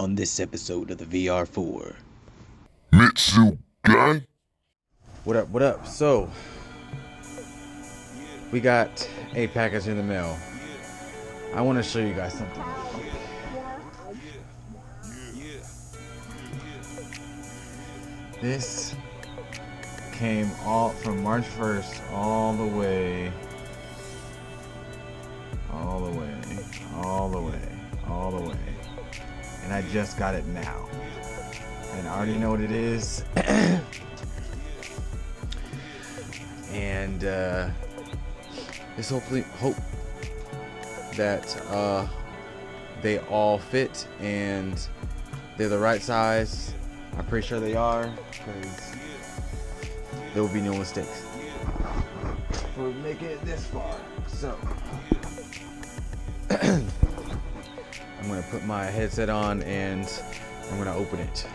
on this episode of the VR-4. Mitsu gang? What up? So, we got a package in the mail. I want to show you guys something. This came all from March 1st all the way, and I just got it now, and I already know what it is. And just hope that they all fit and they're the right size. I'm pretty sure they are, because there will be no mistakes for making it this far. So I'm gonna put my headset on and I'm gonna open it.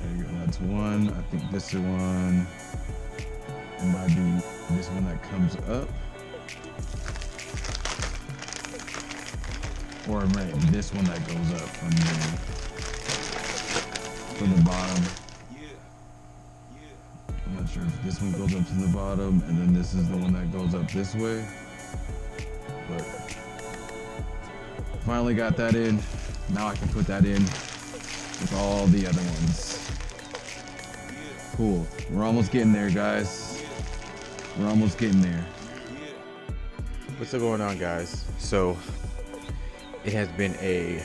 There you go, that's one. I think this is one. It might be this one that comes up. Or maybe this one that goes up from the bottom. I'm not sure if this one goes up to the bottom and then this is the one that goes up this way. But finally got that in. Now I can put that in with all the other ones. Cool. We're almost getting there, guys. We're almost getting there. What's going on, guys? So it has been a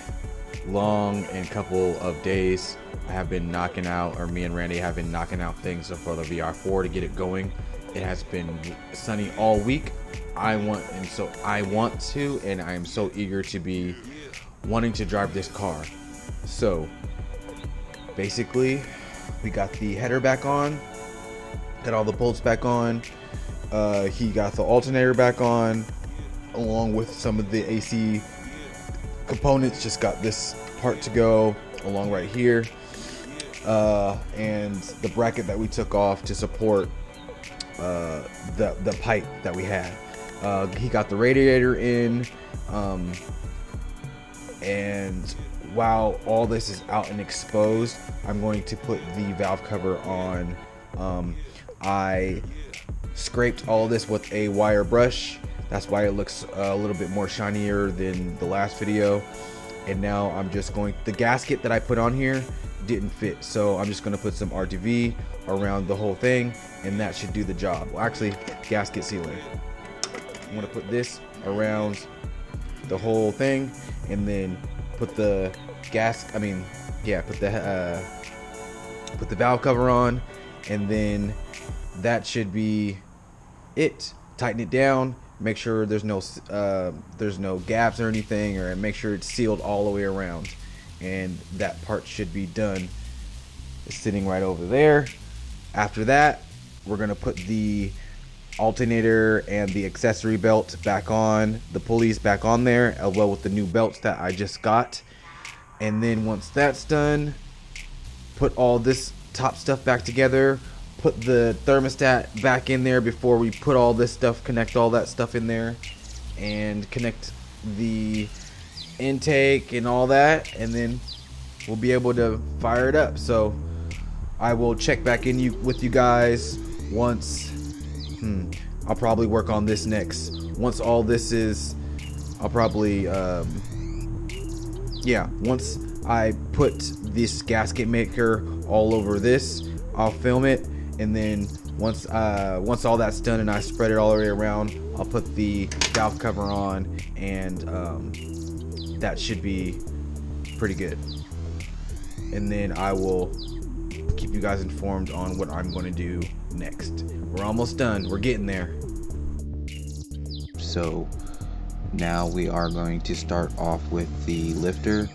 long and couple of days. I have been knocking out, or me and Randy have been knocking out things for the VR-4 to get it going. It has been sunny all week. I want to, and I am so eager to be wanting to drive this car. So basically, we got the header back on, got all the bolts back on. He got the alternator back on, along with some of the AC components. Just got this part to go along right here, and the bracket that we took off to support the pipe that we had. He got the radiator in, and while all this is out and exposed, I'm going to put the valve cover on. I scraped all this with a wire brush. That's why it looks a little bit more shinier than the last video. And now I'm just going, the gasket that I put on here didn't fit, so I'm just going to put some RTV around the whole thing, and that should do the job. Well, actually, gasket sealer. I'm going to put this around the whole thing, and then put the put the valve cover on, and then that should be it. Tighten it down, make sure there's no gaps or anything, or make sure it's sealed all the way around, and that part should be done. It's sitting right over there. After that, we're gonna put the alternator and the accessory belt back on, the pulleys back on there, as well with the new belts that I just got. And then once that's done, put all this top stuff back together, put the thermostat back in there before we put all this stuff, connect all that stuff in there, and connect the intake and all that, and then we'll be able to fire it up. So I will check back in with you guys once. I'll probably work on this next. Once all this is, I'll probably once I put this gasket maker all over this, I'll film it, and then once all that's done and I spread it all the way around, I'll put the valve cover on, and that should be pretty good. And then I will keep you guys informed on what I'm going to do next. We're almost done. We're getting there. So now we are going to start off with the lifter.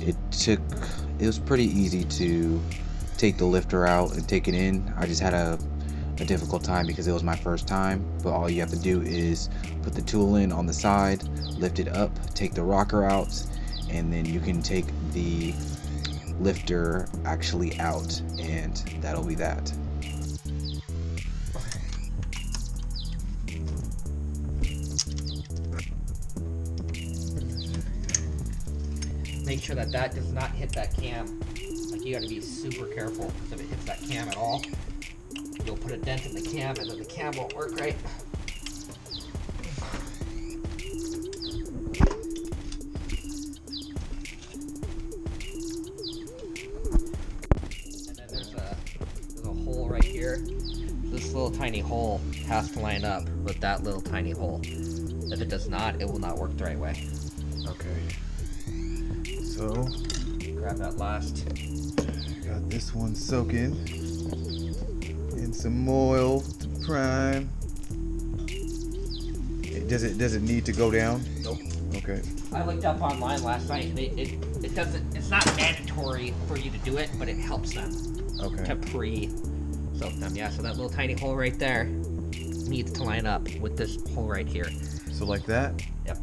It was pretty easy to take the lifter out and take it in. I just had a difficult time because it was my first time, but all you have to do is put the tool in on the side, lift it up, take the rocker out, and then you can take the lifter actually out, and that'll be that. Make sure that that does not hit that cam. Like, you gotta be super careful, because if it hits that cam at all, you'll put a dent in the cam and then the cam won't work right. And then there's a hole right here. This little tiny hole has to line up with that little tiny hole. If it does not, it will not work the right way. Okay. So, Grab that last. got this one soaking in some oil to prime. Does it need to go down? Nope. Okay. I looked up online last night, and it doesn't. It's not mandatory for you to do it, but it helps them to Okay. pre-soak them. Yeah. So that little tiny hole right there needs to line up with this hole right here. So like that? Yep.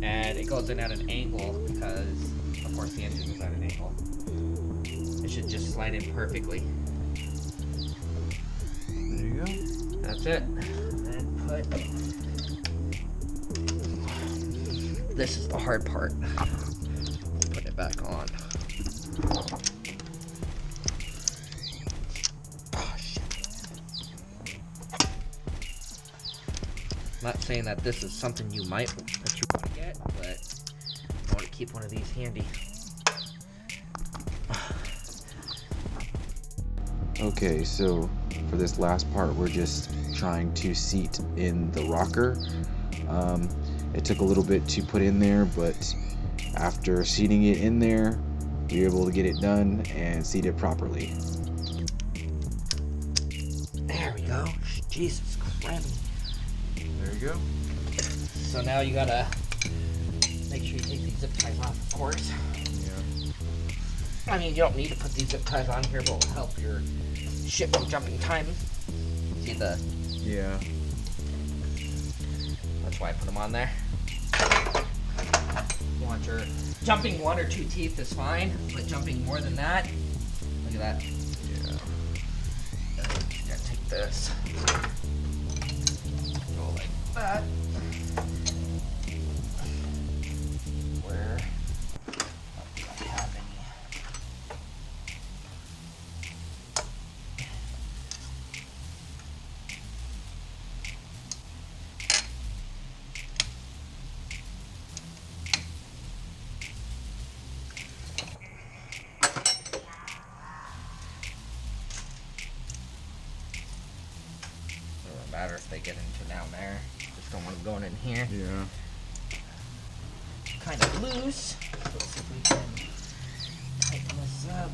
And it goes in at an angle because, of course, the engine is at an angle. It should just slide in perfectly. There you go. That's it. And put. This is the hard part. Put it back on. Oh, shit. I'm not saying that this is something you want to get, but I want to keep one of these handy. Okay, so for this last part, we're just trying to seat in the rocker. It took a little bit to put in there, but after seating it in there, we were able to get it done and seat it properly. There we go. Jesus Christ. There you go. So now you gotta make sure you take these zip ties off, of course. Yeah. I mean, you don't need to put these zip ties on here, but it will help your shipment jumping time. See the... Yeah. That's why I put them on there. You want your jumping 1 or 2 teeth is fine, but jumping more than that, look at that. Yeah. You gotta take this. Go like that. Where do I have any? Doesn't matter if they get into down there. Just don't want them going in here. Yeah. Kind of loose. Let's see if we can tighten this up.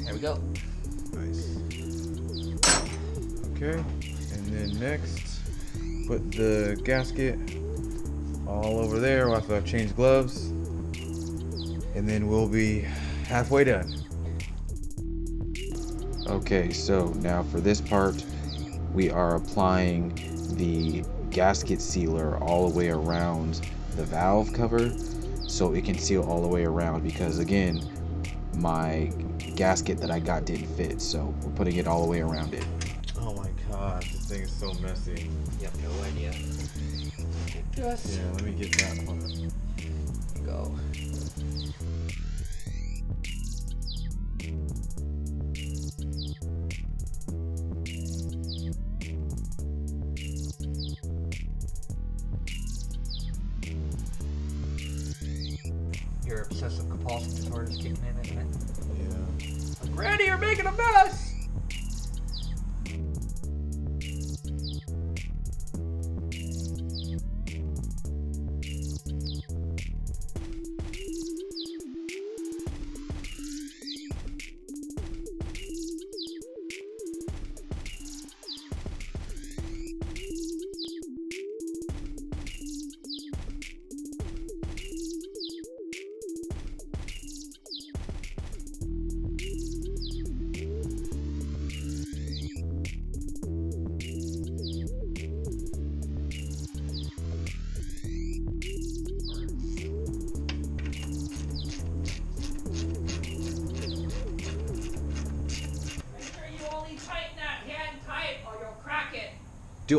There we go. Nice. Okay. And then next, put the gasket all over there after I've changed gloves. And then we'll be halfway done. Okay, so now for this part, we are applying the gasket sealer all the way around the valve cover so it can seal all the way around, because again, my gasket that I got didn't fit, so we're putting it all the way around it. Oh my god, this thing is so messy. You have no idea. Just Yeah, let me get that one. go. Your obsessive compulsive disorder is kicking in, isn't it? Yeah. Like, Randy, you're making a mess!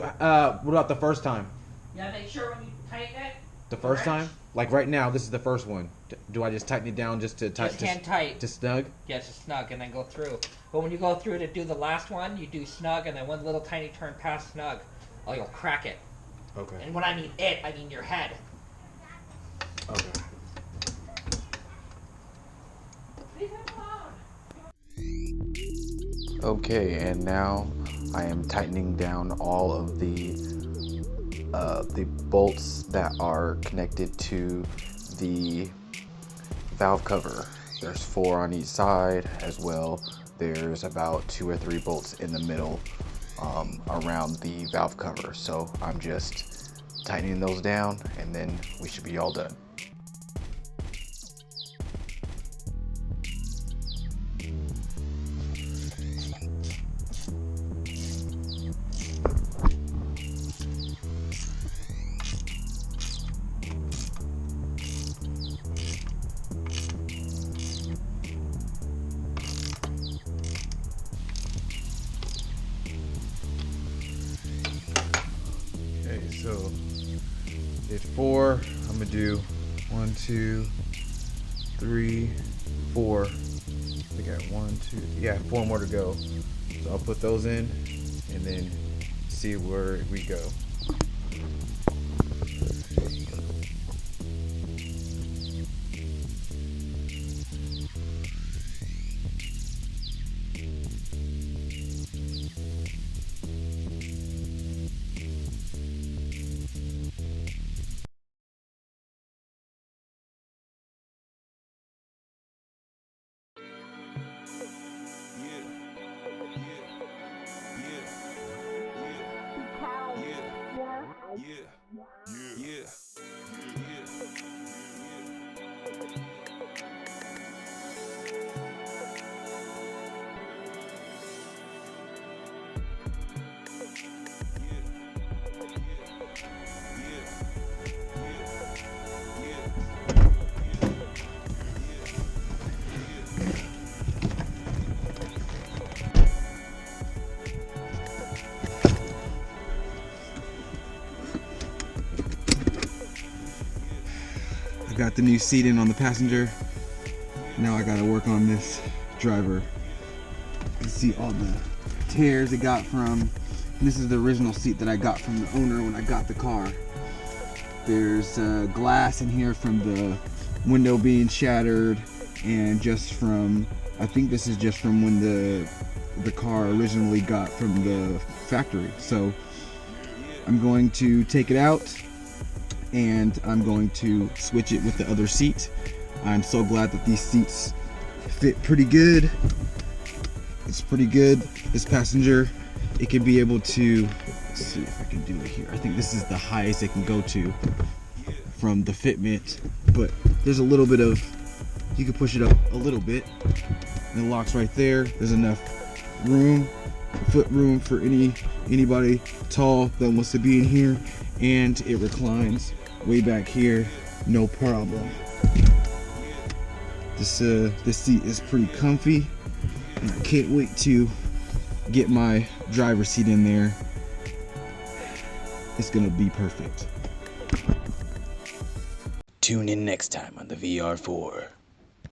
What about the first time? Yeah, make sure when you tighten it. The first time? Like right now, this is the first one. Do I just tighten it down just to Just hand tight. to snug? Yeah, just snug and then go through. But when you go through to do the last one, you do snug and then one little tiny turn past snug. Oh, you'll crack it. Okay. And when I mean it, I mean your head. Okay. Okay, and now I am tightening down all of the bolts that are connected to the valve cover. There's 4 on each side as well. There's about 2 or 3 bolts in the middle around the valve cover. So I'm just tightening those down and then we should be all done. Okay, so did 4. I'm gonna do 1, 2, 3, 4. I got 1, 2, yeah, 4 more to go. So I'll put those in and then see where we go. I got the new seat in on the passenger. Now I gotta work on this driver. You can see all the tears it got from, this is the original seat that I got from the owner when I got the car. There's glass in here from the window being shattered and just from, I think this is just from when the car originally got from the factory. So I'm going to take it out and I'm going to switch it with the other seat. I'm so glad that these seats fit pretty good. It's pretty good. This passenger, it can be able to, let's see if I can do it here. I think this is the highest it can go to from the fitment, but there's a little bit of, you can push it up a little bit and it locks right there. There's enough room, foot room for anybody tall that wants to be in here, and it reclines way back here, no problem. This seat is pretty comfy, and I can't wait to get my driver's seat in there. It's gonna be perfect. Tune in next time on the VR-4.